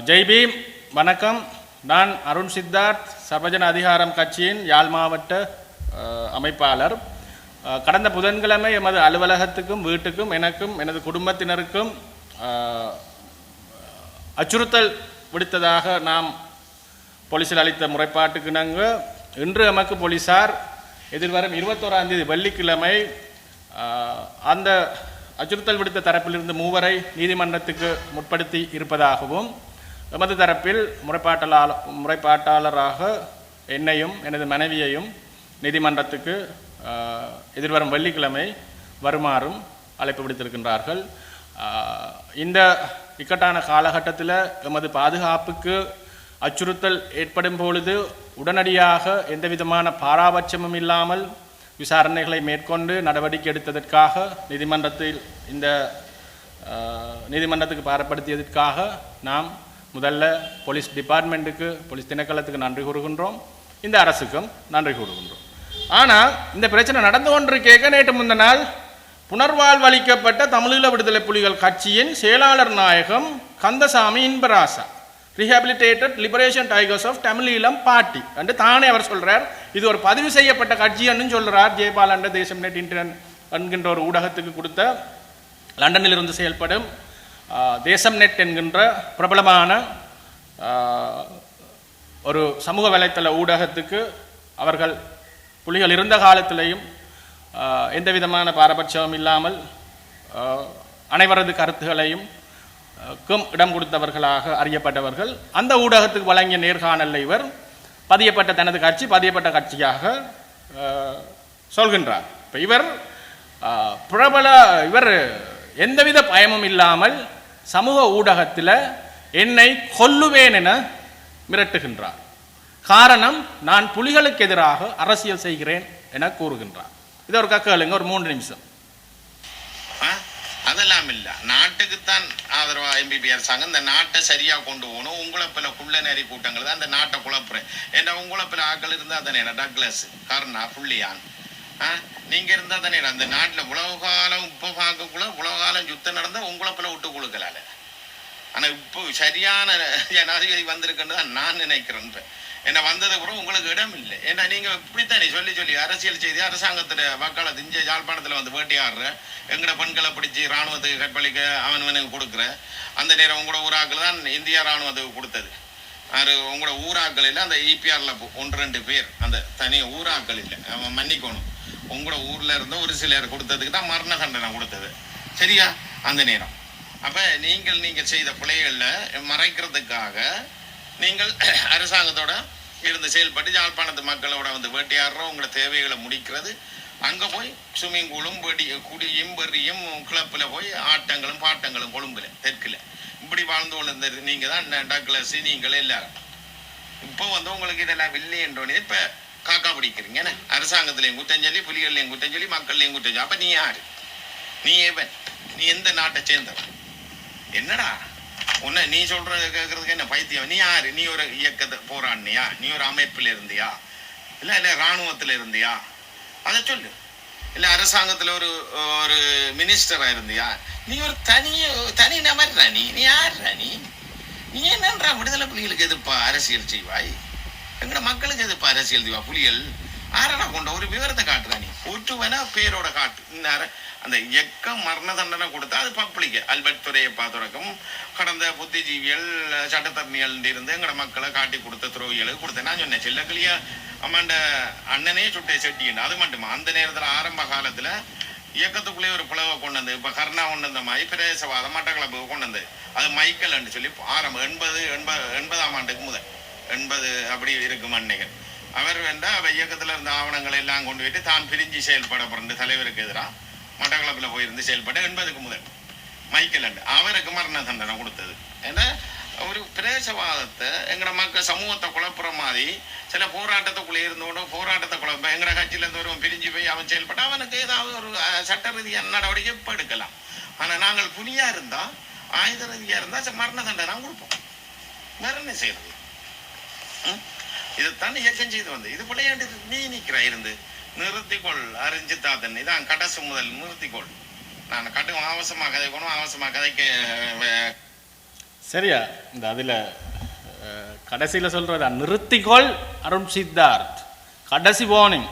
ஜெய் பீம், வணக்கம். நான் அருண் சித்தார்த், சர்வஜன அதிகாரம் கட்சியின் யாழ் மாவட்ட அமைப்பாளர். கடந்த புதன்கிழமை எமது அலுவலகத்துக்கும் வீட்டுக்கும் எனக்கும் எனது குடும்பத்தினருக்கும் அச்சுறுத்தல் விடுத்ததாக நாம் போலீசில் அளித்த முறைப்பாட்டுக்கு நாங்கள் இன்று எமக்கு போலீசார் எதிர்வரும் 21ஆம் தேதி வெள்ளிக்கிழமை அந்த அச்சுறுத்தல் விடுத்த தரப்பிலிருந்து 3 வரை நீதிமன்றத்துக்கு முற்படுத்தி இருப்பதாகவும் எமது தரப்பில் முறைப்பாட்டாளராக என்னையும் எனது மனைவியையும் நீதிமன்றத்துக்கு எதிர்வரும் வெள்ளிக்கிழமை வருமாறும் அழைப்பு விடுத்திருக்கின்றார்கள். இந்த இக்கட்டான காலகட்டத்தில் எமது பாதுகாப்புக்கு அச்சுறுத்தல் ஏற்படும் பொழுது உடனடியாக எந்தவிதமான பாராபட்சமும் இல்லாமல் விசாரணைகளை மேற்கொண்டு நடவடிக்கை எடுத்ததற்காக நீதிமன்றத்துக்கு பாரப்படுத்தியதற்காக நாம் முதல்ல போலீஸ் டிபார்ட்மெண்ட்டுக்கு, போலீஸ் திணைக்களத்துக்கு நன்றி கூறுகின்றோம். இந்த அரசுக்கும் நன்றி கூறுகின்றோம். ஆனால் இந்த பிரச்சனை நடந்து கொண்டிருக்க நேற்று முந்த நாள் புனர்வாழ்வு அளிக்கப்பட்ட தமிழீழ விடுதலை புலிகள் கட்சியின் செயலாளர் நாயகம் Kandasamy Inbarasa, rehabilitated liberation tigers of Tamileelam party என்று தானே அவர் சொல்றார். இது ஒரு பதிவு செய்யப்பட்ட கட்சி என்று சொல்றார். ஜெயபாலண்ட தேசம் நெட் இன்டர்நெட் என்கின்ற ஒரு ஊடகத்துக்கு கொடுத்த லண்டனில் இருந்து செயல்படும் தேசம் நெட் என்கின்ற பிரபலமான ஒரு சமூக வலைத்தள ஊடகத்துக்கு அவர்கள் புலிகள் இருந்த காலத்திலேயும் எந்த விதமான பாரபட்சமும் இல்லாமல் அனைவரது கருத்துகளையும் இடம் கொடுத்தவர்களாக அறியப்பட்டவர்கள். அந்த ஊடகத்துக்கு வழங்கிய நேர்காணலில் இவர் பதியப்பட்ட கட்சியாக சொல்கின்றார். இப்போ இவர் எந்தவித பயமும் இல்லாமல் சமூக ஊடகத்தில் என்னை கொல்லுவேன் என மிரட்டுகின்றார். காரணம், நான் புலிகளுக்கு எதிராக அரசியல் செய்கிறேன் என கூறுகின்றார். இது ஒரு கேளுங்க, ஒரு 3 நிமிஷம். அதெல்லாம் இல்ல, நாட்டுக்குத்தான் ஆதரவா எம்பிபி அரசாங்கம் இந்த நாட்டை சரியா கொண்டு போகணும். உங்களை பல குள்ள நெறி கூட்டங்கள் தான் அந்த நாட்டை குழப்புறேன். ஏன்னா உங்களை பல ஆக்கள் இருந்தா தானே டக்ளஸ் கர்ணா புள்ளியான் நீங்க இருந்தா தானே அந்த நாட்டுல உலக காலம் இப்ப பார்க்கக்குள்ள உலக காலம் யுத்தம் நடந்தா உங்களை பல விட்டு கொடுக்கலால. ஆனா இப்போ சரியான ஜனாதிபதி வந்திருக்குன்னு தான் நான் நினைக்கிறேன். என்ன வந்தது கூட உங்களுக்கு இடம் இல்லை. ஏன்னா நீங்க இப்படித்தானே சொல்லி அரசியல் செய்தி அரசாங்கத்துல மக்களை திஞ்ச யாழ்ப்பாணத்துல வந்து வேட்டையாடுற, எங்கட பெண்களை பிடிச்சி இராணுவத்துக்கு கற்பழிக்க அவனுக்கு கொடுக்குற. அந்த நேரம் உங்களோட ஊராக்கள் தான் இந்தியா இராணுவத்துக்கு கொடுத்தது. உங்களோட ஊராக்கள் இல்லை, அந்த இபிஆர்ல 1-2 பேர் அந்த தனி ஊராக்கள் இல்லை, மன்னிக்கணும். உங்களோட ஊர்ல இருந்த ஒரு சிலர் கொடுத்ததுக்கு தான் மரண தண்டனை கொடுத்தது. சரியா? அந்த நேரம் அப்ப நீங்கள் செய்த பிழைகள்ல மறைக்கிறதுக்காக நீங்கள் அரசாங்கத்தோட இருந்து செயல்பட்டு யாழ்ப்பாணத்து மக்களோட வந்து வேட்டையாடுறோம். உங்களோட தேவைகளை முடிக்கிறது. அங்கே போய் ஸ்விம்மிங் பூலும் குடியும் வெறியும் கிளப்பில் போய் ஆட்டங்களும் பாட்டங்களும் கொழும்புல தெற்குல இப்படி வாழ்ந்து கொண்டு நீங்கள் தான் டக்ளஸ் நீங்கள் எல்லாரும். இப்போ வந்து உங்களுக்கு இதெல்லாம் இல்லைன்றோன்னே இப்போ காக்கா பிடிக்கிறீங்க. அரசாங்கத்திலையும் குற்றஞ்சொல்லி, புலிகள்லையும் குற்றஞ்சொல்லி, மக்கள்லையும் குற்றஞ்சொல்லி. அப்போ நீ யாரு? நீ ஏவன்? நீ எந்த நாட்டை சேர்ந்தவன்? என்னடா உன்ன நீ சொல்றது கேட்கறதுக்கு என்ன பைத்தியம்? நீ யாரு? நீ ஒரு இயக்கத்தை போராடினியா? நீ ஒரு அமைப்பில் இருந்தியா? இல்லை இராணுவத்தில் இருந்தியா? அதை சொல்லு. இல்லை அரசாங்கத்தில் ஒரு மினிஸ்டரா இருந்தியா? நீ ஒரு தனி நபர்றா. நீ யார்றா? நீ என்னன்றா விடுதலை புலிகளுக்கு எதிர்ப்பா அரசியல் செய்வாய்? எங்கட மக்களுக்கு எதிர்ப்பா அரசியல் செய்வா? புலிகள் ஆறடா கொண்ட ஒரு விவரத்தை காட்டுறா. நீ ஒற்றுவனா பேரோட காட்டு. இந்நேரம் அந்த இயக்கம் மரண தண்டனை கொடுத்தா அது பப்ளிக். அல்பர்ட் துரையப்பா தொடக்கம் கடந்த புத்திஜீவியல் சட்டத்தரணிகள் இருந்து எங்கட மக்களை காட்டி கொடுத்த துரோகிகளுக்கு கொடுத்தேன். நான் சொன்னேன் செல்லக்கிளியா அம்மாண்ட அண்ணனே சுட்டை செட்டின்னு. அது மட்டுமா அந்த நேரத்தில் ஆரம்ப காலத்துல இயக்கத்துக்குள்ளேயே ஒரு பிளவை கொண்டு வந்து இப்ப கர்ணா கொண்டு வந்த மாதிரி பிரதேசவாதம் மட்டக்களப்பு கொண்டு வந்து அது மைக்கல் சொல்லி ஆரம்பம் 80ஆம் ஆண்டுக்கு முதல் 80 அப்படி இருக்கும் அன்னைகள் அவர் இயக்கத்துல இருந்த ஆவணங்களை எல்லாம் கொண்டு போயிட்டு தான் பிரிஞ்சு செயல்பட பிறந்த தலைவருக்கு எதிராக மட்டக்களப்பில் போயிருந்து செயல்பட 80க்கு முதல் மைக்கேல் அவருக்கு மரண தண்டனை கொடுத்தது. ஏன்னா ஒரு பிரதேசவாதத்தை எங்கட மக்கள் சமூகத்தை குழப்புற மாதிரி சில போராட்டத்துக்குள்ளே இருந்தோட போராட்டத்தை குழப்ப எங்கட கட்சியில இருந்து ஒருவன் பிரிஞ்சு போய் அவன் செயல்பட்ட அவனுக்கு ஏதாவது ஒரு சட்ட ரீதியான நடவடிக்கை எப்போ எடுக்கலாம். ஆனா நாங்கள் புலியா இருந்தா ஆயுத ரீதியா இருந்தா மரண தண்டனை கொடுப்போம். வேற என்ன செய்யறது? இதைத்தான் இயக்கம் செய்து வந்து இது விளையாண்டு நீ நிற்கிற இருந்து நிறுத்திக்கொள் அறிஞ்சு தாத்தன். இதான் கடைசி முதல் நிறுத்திக்கொள். நான் கட்டும் அவசரமாக கதைக்கணும், அவசரமாக கதைக்க சரியா? இந்த அதில் கடைசியில் சொல்கிறதா நிறுத்திக்கொள் அருண் சித்தார்த், கடைசி வார்னிங்.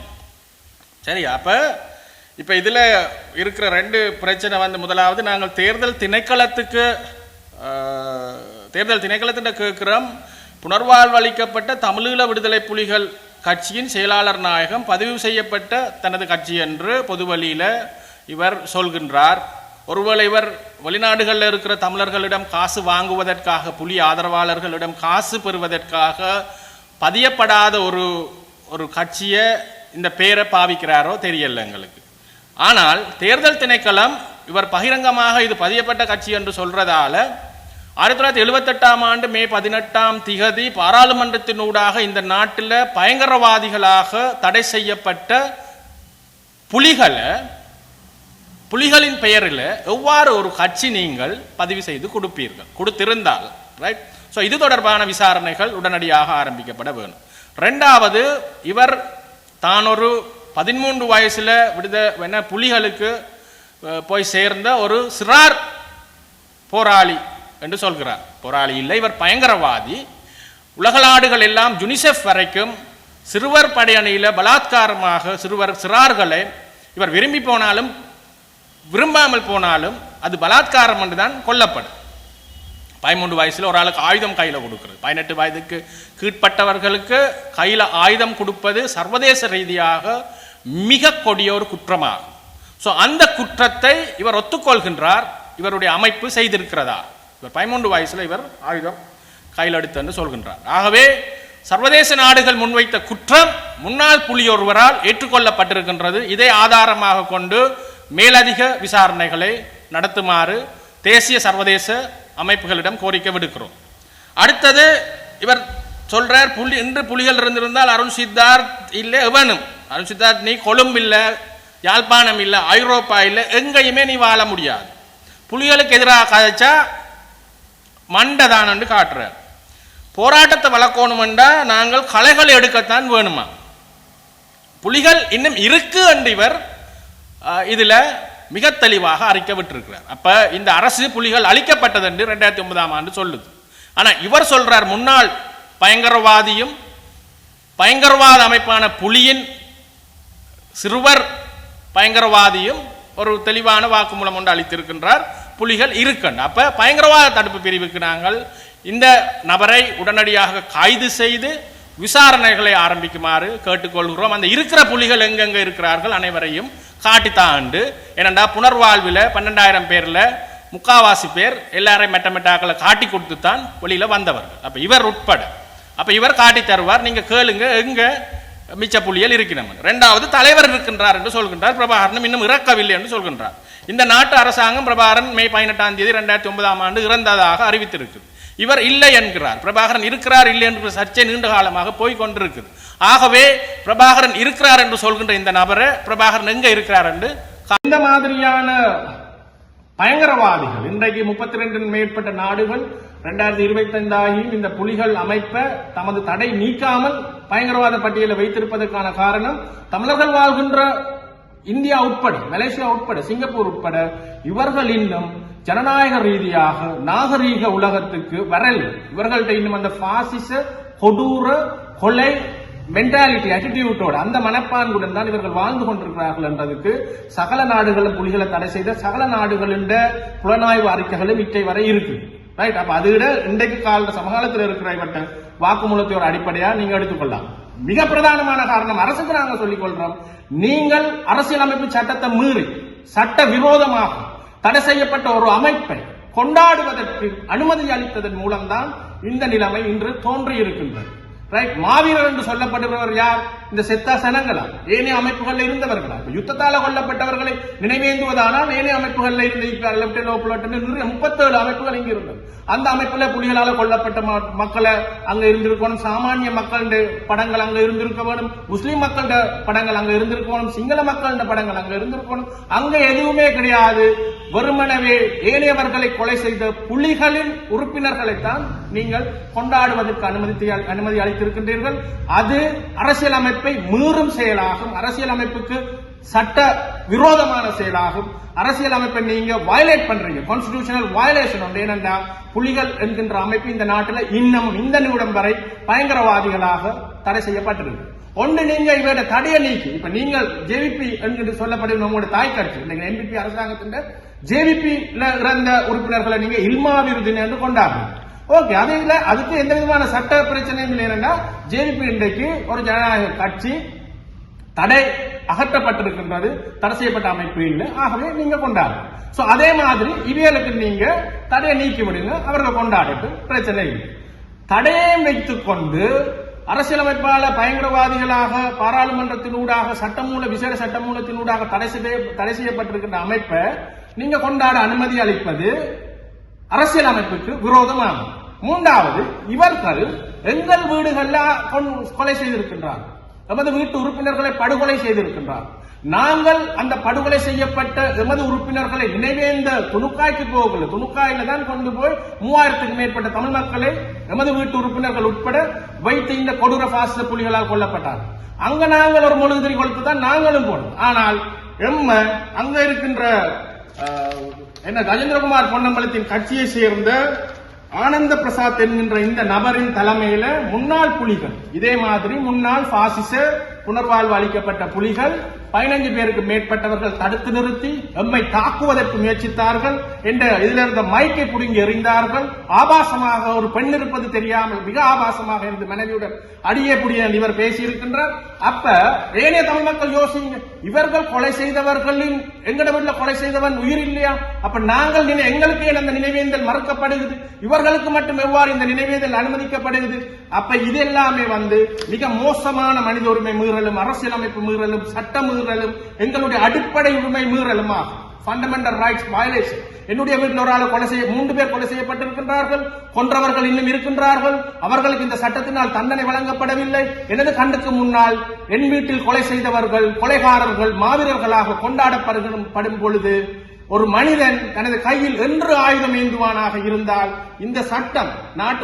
சரியா? அப்போ இப்போ இதில் இருக்கிற ரெண்டு பிரச்சனை முதலாவது நாங்கள் தேர்தல் திணைக்களத்தின் கேட்குறோம். புனர்வாழ்வு அளிக்கப்பட்ட தமிழீழ விடுதலை புலிகள் கட்சியின் செயலாளர் நாயகம் பதிவு செய்யப்பட்ட தனது கட்சி என்று பொதுவழியில் இவர் சொல்கின்றார். ஒருவேளை இவர் வெளிநாடுகளில் இருக்கிற தமிழர்களிடம் காசு வாங்குவதற்காக, புலி ஆதரவாளர்களிடம் காசு பெறுவதற்காக பதியப்படாத ஒரு கட்சியை இந்த பேரை பாவிக்கிறாரோ தெரியல எங்களுக்கு. ஆனால் தேர்தல் திணைக்களம் இவர் பகிரங்கமாக இது பதியப்பட்ட கட்சி என்று சொல்றதால 1978ஆம் ஆண்டு மே 18 பாராளுமன்றத்தினூடாக இந்த நாட்டில் பயங்கரவாதிகளாக தடை செய்யப்பட்ட புலிகளின் பெயரில் எவ்வாறு ஒரு கட்சி நீங்கள் பதிவு செய்து கொடுத்திருந்தால் ரைட். ஸோ இது தொடர்பான விசாரணைகள் உடனடியாக ஆரம்பிக்கப்பட வேணும். ரெண்டாவது, இவர் தான் ஒரு 13 வயசுல புலிகளுக்கு போய் சேர்ந்த ஒரு சிறார் போராளி என்று சொல்கிறார். போராளி இல்லை, இவர் பயங்கரவாதி. உலக நாடுகள் எல்லாம் யுனிசெஃப் வரைக்கும் சிறுவர் படையணியில் பலாத்காரமாக சிறார்களை இவர் விரும்பி போனாலும் விரும்பாமல் போனாலும் அது பலாத்காரம் என்றுதான் கொல்லப்படும். 13 வயசுல ஒரு ஆளுக்கு ஆயுதம் கையில் கொடுக்கிறது, 18 வயதுக்கு கீழ்பட்டவர்களுக்கு கையில் ஆயுதம் கொடுப்பது சர்வதேச ரீதியாக மிக கொடிய ஒரு குற்றமாகும். ஸோ அந்த குற்றத்தை இவர் ஒத்துக்கொள்கின்றார். இவருடைய அமைப்பு செய்திருக்கிறதா? இவர் 13 வயசுல இவர் ஆயுதம் கையில் எடுத்து சொல்கின்றார். ஆகவே சர்வதேச நாடுகள் முன்வைத்த குற்றம் முன்னாள் புலி ஒருவரால் ஏற்றுக்கொள்ளப்பட்டிருக்கின்றது. இதை ஆதாரமாக கொண்டு மேலதிக விசாரணைகளை நடத்துமாறு தேசிய சர்வதேச அமைப்புகளிடம் கோரிக்கை விடுக்கிறோம். அடுத்தது இவர் சொல்றார், இன்று புலிகள் இருந்திருந்தால் அருண் சித்தார்த் இல்லை எவனும், அருண் சித்தார்த் நீ கொழும்பு இல்லை, யாழ்ப்பாணம் இல்லை, ஐரோப்பா இல்லை, எங்கேயுமே நீ வாழ முடியாது. புலிகளுக்கு எதிராக கதைச்சா மண்டதான் என்று காட்டுறார். போராட்டத்தை வளர்க்கணுமெண்டா நாங்கள் களைகளை எடுக்கத்தான் வேணுமா? புலிகள் இன்னும் இருக்கு என்று இவர் இதுல மிக தெளிவாக அறிக்கை விட்டிருக்கிறார். அப்ப இந்த அரசு புலிகள் அழிக்கப்பட்டது என்று 2009ஆம் ஆண்டு சொல்லுது. ஆனா இவர் சொல்றார், முன்னாள் பயங்கரவாதியும் பயங்கரவாத அமைப்பான புலியின் சிறுவர் பயங்கரவாதியும் ஒரு தெளிவான வாக்குமூலம் ஒன்று அளித்திருக்கின்றார், புலிகள் இருக்கணும். அப்ப பயங்கரவாத தடுப்பு பிரிவுக்கு நாங்கள் இந்த நபரை உடனடியாக கைது செய்து விசாரணைகளை ஆரம்பிக்குமாறு கேட்டுக்கொள்கிறோம். அந்த இருக்கிற புலிகள் எங்கெங்க இருக்கிறார்கள் அனைவரையும் காட்டித்தாண்டு. ஏனண்டா புனர்வாழ்வில் 12,000 பேர்ல முக்காவாசி பேர் எல்லாரையும் மெட்டமெட்டாக்களை காட்டி கொடுத்து தான் வெளியில வந்தவர்கள். அப்ப இவர் உட்பட அப்ப இவர் காட்டி தருவார், நீங்க கேளுங்க எங்க மிச்ச புலிகள் இருக்கிறோம். இரண்டாவது, தலைவர் இருக்கின்றார் என்று சொல்கின்றார், பிரபாகரனும் இன்னும் இறக்கவில்லை என்று சொல்கின்றார். இந்த நாட்டு அரசாங்கம் பிரபாகரன் மே 18ஆம் தேதி 2009ஆம் ஆண்டு இறந்ததாக அறிவித்திருக்கு. இவர் இல்லை என்கிறார். பிரபாகரன் இருக்கிறார் இல்லை என்று சர்ச்சை நீண்ட காலமாக போய் கொண்டிருக்குது. ஆகவே பிரபாகரன் இருக்கிறார் என்று சொல்கின்ற இந்த நபரை பிரபாகரன் எங்க இருக்கிறார் என்று இந்த மாதிரியான பயங்கரவாதிகள் இன்றைக்கு 32 மேற்பட்ட நாடுகள் 2025 ஆகியும் இந்த புலிகள் அமைப்பை தமது தடை நீக்காமல் பயங்கரவாத பட்டியலை வைத்திருப்பதற்கான காரணம் தமிழர்கள் வாழ்கின்ற இந்தியா உட்பட, மலேசியா உட்பட, சிங்கப்பூர் உட்பட இவர்கள் இன்னும் ஜனநாயக ரீதியாக நாகரீக உலகத்துக்கு வரல். இவர்கள்ட்ட இன்னும் அந்த பாசிச கொடூர கொலை மென்டாலிட்டி ஆட்டிடியூட்டோட அந்த மனப்பான்குடன் தான் இவர்கள் வாழ்ந்து கொண்டிருக்கிறார்கள் என்றதுக்கு சகல நாடுகளும் புலிகளை தடை செய்த சகல நாடுகளின் புலனாய்வு அறிக்கைகளும் இட்டை வரை இருக்கு. ரைட். அப்ப அதை விட இன்றைக்கு சமகாலத்தில் இருக்கிற இவற்றை வாக்குமூலத்தோட அடிப்படையா நீங்க எடுத்துக்கொள்ளலாம். மிக பிரதானமான காரணம் அரசுக்கு நாங்க சொல்லிக் கொள்றோம், நீங்கள் அரசியலமைப்பு சட்டத்தை மீறி சட்ட விரோதமாக தடை செய்யப்பட்ட ஒரு அமைப்பை கொண்டாடுவதற்கு அனுமதி அளித்ததன் மூலம்தான் இந்த நிலைமை இன்று தோன்றி இருக்கின்றது. ரைட். மாவீரர் என்று சொல்லப்படுபவர் யார்? இந்த செத்த சனங்களா, ஏனைய அமைப்புகளில் இருந்தவர்களா? யுத்தத்தால கொல்லப்பட்டவர்களை நினைவேந்துவதானால் ஏனைய அமைப்புகளில் இருந்து 37 அமைப்புகள் இங்கு இருந்தது. அந்த அமைப்புல புலிகளால கொல்லப்பட்ட மக்களை அங்க இருந்திருக்கணும், சாமானிய மக்களுடைய படங்கள் அங்க இருந்திருக்க வேணும், முஸ்லிம் மக்களுடைய படங்கள் அங்க இருந்திருக்க வேணும், சிங்கள மக்களுடைய படங்கள் அங்க இருந்திருக்கணும். அங்க எதுவுமே கிடையாது. வெறுமனவே ஏனையவர்களை கொலை செய்த புலிகளின் உறுப்பினர்களைத்தான் நீங்கள் கொண்டாடுவதற்கு அனுமதி அளித்திருக்கின்றீர்கள். அது அரசியலமைப்பை மீறும் செயலாகும். அரசியலமைப்புக்கு சட்ட விரோதமான செயலாகும். அரசியல் அமைப்பை நீங்க வயலேட் பண்றீங்க, கான்ஸ்டிடியூஷனல் வயலேஷன் ஒன்று. ஏனென்றா புலிகள் என்கின்ற அமைப்பு இந்த நாட்டில் இன்னமும் இந்த நிமிடம் வரை பயங்கரவாதிகளாக தடை செய்யப்பட்டிருக்கு. ஒன்று நீங்க இவரோட தடையை நீக்கி, இப்ப நீங்கள் ஜேவிபி என்று சொல்லப்படும் உங்களோட தாய் கட்சி என்பிபி அரசாங்கத்தின் ஜேவிபி இறந்த உறுப்பினர்களை நீங்க இல்மா விருது என்று கொண்டாடுறீங்க. ஓகே, அது இல்ல, அதுக்கு எந்த விதமான சட்ட பிரச்சனையும் இல்லை. என்னன்னா ஜேவிபி இன்றைக்கு ஒரு ஜனநாயக கட்சி, தடை அகற்றப்பட்டிருக்கின்றது, தடை செய்யப்பட்ட அமைப்பு இல்லை. ஆகவே நீங்க கொண்டாடுங்க. சோ அதே மாதிரி இவைகளுக்கு நீங்க தடையை நீக்கி விடுங்க, அவர்கள் கொண்டாடட்டும், பிரச்சனை இல்லை. தடையை வைத்துக் கொண்டு அரசியலமைப்பால பயங்கரவாதிகளாக பாராளுமன்றத்தினூடாக சட்டமூல விசேட சட்டமூலத்தினூடாக தடை செய்யப்பட்டிருக்கின்ற அமைப்பை நீங்க கொண்டாட அனுமதி அளிப்பது அரசியல் அமைப்புக்கு விரோதமாகும். மூன்றாவது, இவர்கள் எங்கள் வீடுகளில் கொலை செய்திருக்கின்றார்கள், எமது வீட்டு உறுப்பினர்களை படுகொலை செய்திருக்கின்றார். நாங்கள் அந்த படுகொலை செய்யப்பட்ட எமது உறுப்பினர்களை நினைவேந்த துணுக்காய்க்கு போகல, துணுக்காயில தான் கொண்டு போய் 3000க்கும் மேற்பட்ட தமிழ் மக்களை எமது வீட்டு உறுப்பினர்கள் உட்பட வைத்து இந்த கொடூர பாசிச புலிகளால் கொல்லப்பட்டார். அங்க நாங்கள் ஒரு மொழிதிரி கொடுத்து தான் நாங்களும் போனோம். ஆனால் அங்க இருக்கின்ற கஜேந்திரகுமார் பொன்னம்பலத்தின் கட்சியை சேர்ந்த ஆனந்த பிரசாத் என்கின்ற இந்த நபரின் தலைமையில முன்னாள் புலிகள், இதே மாதிரி முன்னாள் பாசிச புனர்வாழ்வு அளிக்கப்பட்ட புலிகள் 15 பேருக்கு மேற்பட்டவர்கள் தடுத்து நிறுத்தி எம்மை தாக்குவதற்கு முயற்சித்தார்கள் என்ற இதில் இருந்த மைக்கை புடுங்கி எறிந்தார்கள். ஆபாசமாக ஒரு பெண் இருப்பது தெரியாமல் மிக ஆபாசமாக இருந்து மனைவியுடன் அடியே புடிய இவர் பேசியிருக்கின்றார். அப்ப ஏனைய தமிழ் மக்கள் யோசிங்க, இவர்கள் கொலை செய்தவர்களின் எங்கட வீட்டில் கொலை செய்தவன் உயிர் இல்லையா? அப்ப நாங்கள் எங்களுக்கு ஏன் அந்த நினைவேந்தல் மறுக்கப்படுகிறது? இவர்களுக்கு மட்டும் எவ்வாறு இந்த நினைவேந்தல் அனுமதிக்கப்படுகிறது? அப்ப இது எல்லாமே மிக மோசமான மனித உரிமை மீறலும், அரசியலமைப்பு மீறலும், சட்ட மீறலும், எங்களுடைய அடிப்படை உரிமை மீறலும் ஆகும். Fundamental rights violation. என்னுடைய வீட்டில் ஒரு ஆள் 3 பேர் கொலை செய்யப்பட்டிருக்கின்றார்கள், கொன்றவர்கள் இன்னும் இருக்கின்றார்கள். அவர்களுக்கு இந்த சட்டத்தினால் தண்டனை வழங்கப்படவில்லை. எனது கண்ணுக்கு முன்னால் என் வீட்டில் கொலை செய்தவர்கள் கொலைகாரர்கள் மாவீரர்களாக கொண்டாடப்படும் பொழுது ஒரு மனிதன் தனது கையில் என்று ஆயுதம் ஏந்துவானாக இருந்தால் இந்த சட்டம்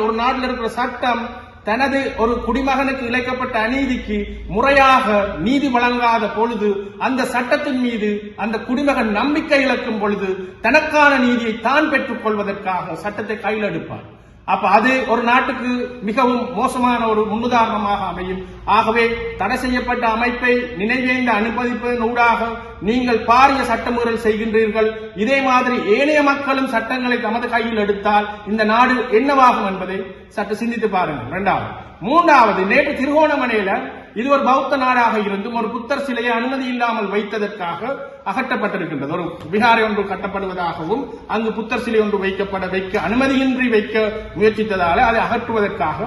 ஒரு நாட்டில் இருக்கிற சட்டம் தனது ஒரு குடிமகனுக்கு இழைக்கப்பட்ட அநீதிக்கு முறையாக நீதி வழங்காத பொழுது அந்த சட்டத்தின் மீது அந்த குடிமகன் நம்பிக்கை இழக்கும் பொழுது தனக்கான நீதியை தான் பெற்றுக் கொள்வதற்காக சட்டத்தை கையில் எடுப்பார். அப்ப அது ஒரு நாட்டுக்கு மிகவும் மோசமான ஒரு முன்னுதாரணமாக அமையும். ஆகவே தடை செய்யப்பட்ட அமைப்பை நினைவேந்த அனுமதிப்பதன் ஊடாக நீங்கள் பாரிய சட்டமீறல் செய்கின்றீர்கள். இதே மாதிரி ஏனைய மக்களும் சட்டங்களை தமது கையில் எடுத்தால் இந்த நாடு என்னவாகும் என்பதை சற்று சிந்தித்து பாருங்கள். 2வது. 3வது, நேற்று திருகோணமலையில இது ஒரு பௌத்த நாடாக இருந்தும் ஒரு புத்தர் சிலையை அனுமதி இல்லாமல் வைத்ததற்காக அகற்றப்பட்டிருக்கின்றது. ஒரு விகாரை ஒன்று கட்டப்படுவதாகவும் அங்கு புத்தர் சிலை ஒன்று வைக்க அனுமதியின்றி வைக்க முயற்சித்ததால அதை அகற்றுவதற்காக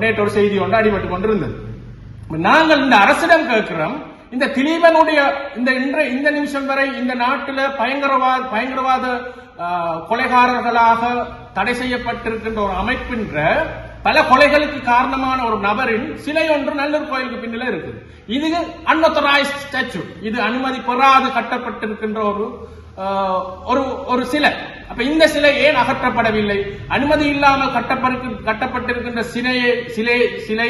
நேற்று ஒரு செய்தி ஒன்று அடிபட்டுக் கொண்டிருந்தது. நாங்கள் இந்த அரசிடம் கேட்கிறோம், இந்த திலீபனுடைய இந்த நிமிஷம் வரை இந்த நாட்டில் பயங்கரவாத கொலைகாரர்களாக தடை செய்யப்பட்டிருக்கின்ற ஒரு அமைப்பின்ற பல கொலைகளுக்கு காரணமான ஒரு நபரின் சிலை ஒன்று நல்லூர் கோயிலுக்கு பின்னில இருக்கு. இது அன்ஆத்தரைஸ்ட் ஸ்டாச்சு, இது அனுமதி பெறாது கட்டப்பட்டிருக்கின்ற ஒரு சிலை. அப்ப இந்த சிலை ஏன் அகற்றப்படவில்லை? அனுமதி இல்லாமல் கட்டப்பட்டிருக்கின்ற சிலை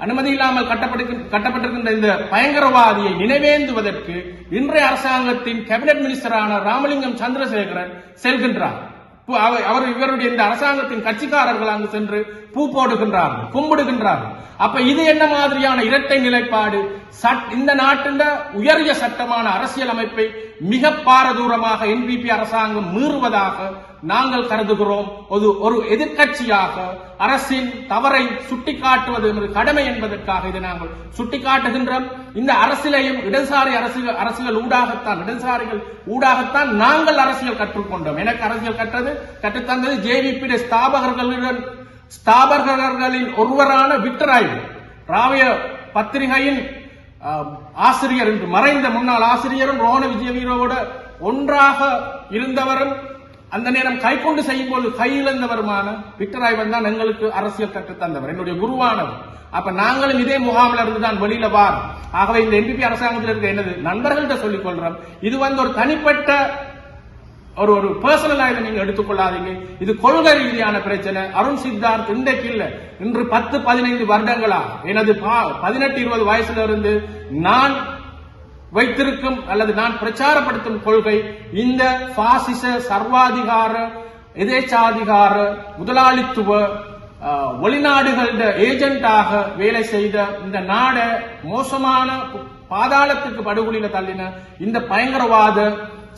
அனுமதி இல்லாமல் கட்டப்பட்டிருக்கின்ற இந்த பயங்கரவாதியை நினைவேந்துவதற்கு இன்றைய அரசாங்கத்தின் கேபினட் மினிஸ்டரான ராமலிங்கம் சந்திரசேகரன் செல்கின்றார். இவருடைய இந்த அரசாங்கத்தின் கட்சிக்காரர்கள் அங்கு சென்று பூ போடுகின்றார்கள், கும்பிடுகின்றார்கள். அப்ப இது என்ன மாதிரியான இரட்டை நிலைப்பாடு? இந்த நாட்டின் உயரிய சட்டமான அரசியல் அமைப்பை மிக பாரதூரமாக என்பிபி அரசாங்கம் மீறுவதாக நாங்கள் கருதுகிறோம். ஒரு எதிர்கட்சியாக அரசின் தவறை சுட்டிக்காட்டுவது என்பது கடமை என்பதற்காக இதை நாங்கள் சுட்டிக்காட்டுகின்றோம். இந்த அரசியலையும் இடதுசாரி அரசியல் இடதுசாரிகள் ஊடாகத்தான் நாங்கள் அரசியல் கற்றுக்கொண்டோம். எனக்கு அரசியல் கற்றுத்தந்தது ஜேவிபி ஸ்தாபகர்களின் ஒருவரான விக்டராய் ராவிய பத்திரிகையின் ஆசிரியர் என்று மறைந்த முன்னாள் ஆசிரியரும் ரோண விஜயவீரோட ஒன்றாக இருந்தவரும் அந்த நேரம் கைக்கொண்டு செய்யும் போது கையிழந்தவருமான விக்டராய்வன் தான் எங்களுக்கு அரசியல் கற்றுத்தந்தவர், என்னுடைய குருவானவர். அப்ப நாங்களும் இதே முகாமில் இருந்து தான் வெளியில வார். ஆகவே இந்த என்பிபி அரசாங்கத்தில் இருக்க என்னது நண்பர்கள்ட்ட சொல்லிக் கொள்றோம், இது ஒரு தனிப்பட்ட ஒரு பர்சனலா இதை நீங்க எடுத்துக்கொள்ளாதீங்க. இது கொள்கை ரீதியான பிரச்சனை. அருண் சித்தார்த் இன்றைக்கு இல்ல, இன்று 10-15 வருடங்களா எனது 18-20 வயசுல இருந்து நான் வைத்திருக்கும் அல்லது நான் பிரச்சாரப்படுத்தும் கொள்கை இந்த பாசிச சர்வாதிகார எதேச்சாதிகார முதலாளித்துவ வெளிநாடுகள ஏஜென்டாக வேலை செய்த இந்த நாட மோசமான பாதாளத்துக்கு படுகொலியில தள்ளின இந்த பயங்கரவாத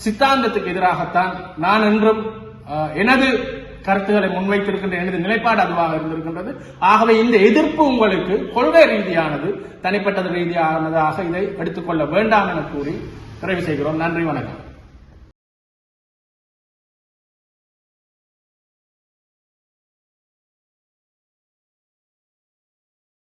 சித்தாந்தத்துக்கு எதிராகத்தான் நான் என்றும் எனது கருத்துக்களை முன்வைத்திருக்கின்ற எனது நிலைப்பாடு அதுவாக இருந்திருக்கின்றது. ஆகவே இந்த எதிர்ப்பு உங்களுக்கு கொள்கை ரீதியானது, தனிப்பட்ட ரீதியானதாக இதை எடுத்துக்கொள்ள வேண்டாம் என கூறி நிறைவு செய்கிறோம். நன்றி, வணக்கம்.